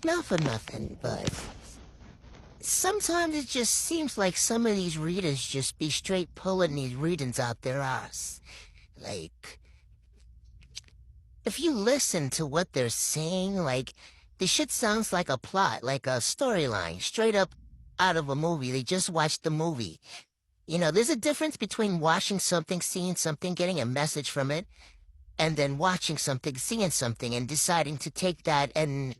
Not for nothing, but sometimes it just seems like some of these readers just be straight pulling these readings out their ass. Like, if you listen to what they're saying, like, the shit sounds like a plot, like a storyline, straight up out of a movie. They just watched the movie. You know, there's a difference between watching something, seeing something, getting a message from it, and then watching something, seeing something, and deciding to take that and,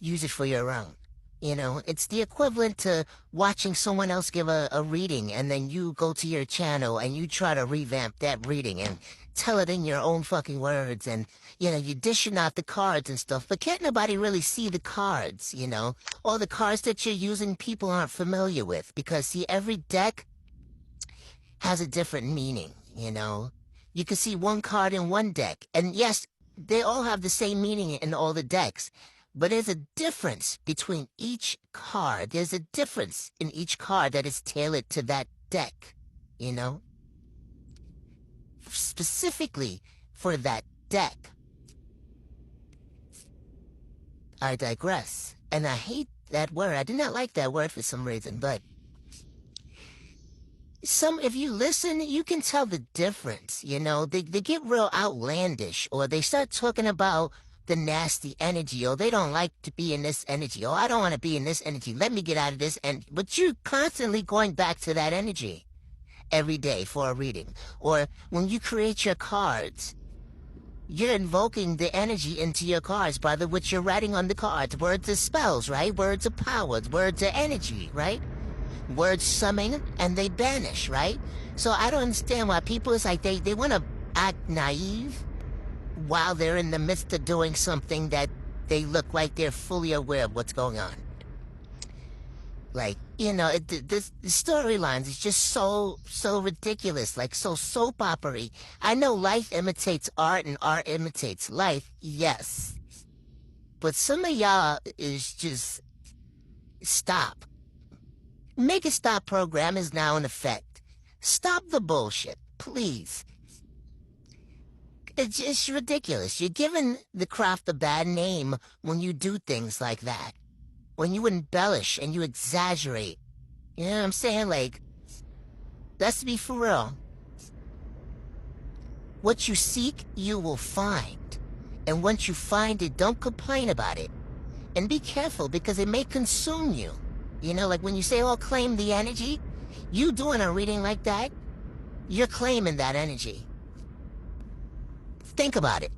use it for your own. It's the equivalent to watching someone else give a reading, and then you go to your channel and you try to revamp that reading and tell it in your own fucking words, and, you're dishing out the cards and stuff, but can't nobody really see the cards. Or the cards that you're using people aren't familiar with, because, see, every deck has a different meaning. You can see one card in one deck, and yes, they all have the same meaning in all the decks, but there's a difference between each card. There's a difference in each card that is tailored to that deck, you know? Specifically for that deck. I digress, and I hate that word. I do not like that word for some reason, but if you listen, you can tell the difference. They get real outlandish, or they start talking about the nasty energy, or they don't like to be in this energy, or I don't want to be in this energy, let me get out of this, but you're constantly going back to that energy every day for a reading. Or when you create your cards, you're invoking the energy into your cards by which you're writing on the cards. Words are spells, right? Words are powers, words are energy, right? Words summon and they banish, right? So I don't understand why people is like they want to act naive while they're in the midst of doing something that they look like they're fully aware of what's going on. Like, this the storylines is just so ridiculous, like so soap opera-y. I know life imitates art and art imitates life, yes. But some of y'all is just stop. Make a stop program is now in effect. Stop the bullshit, please. It's just ridiculous. You're giving the craft a bad name when you do things like that. When you embellish and you exaggerate. You know what I'm saying? Like, let's be for real. What you seek, you will find. And once you find it, don't complain about it. And be careful, because it may consume you. Like when you say, oh, claim the energy, you doing a reading like that, you're claiming that energy. Think about it.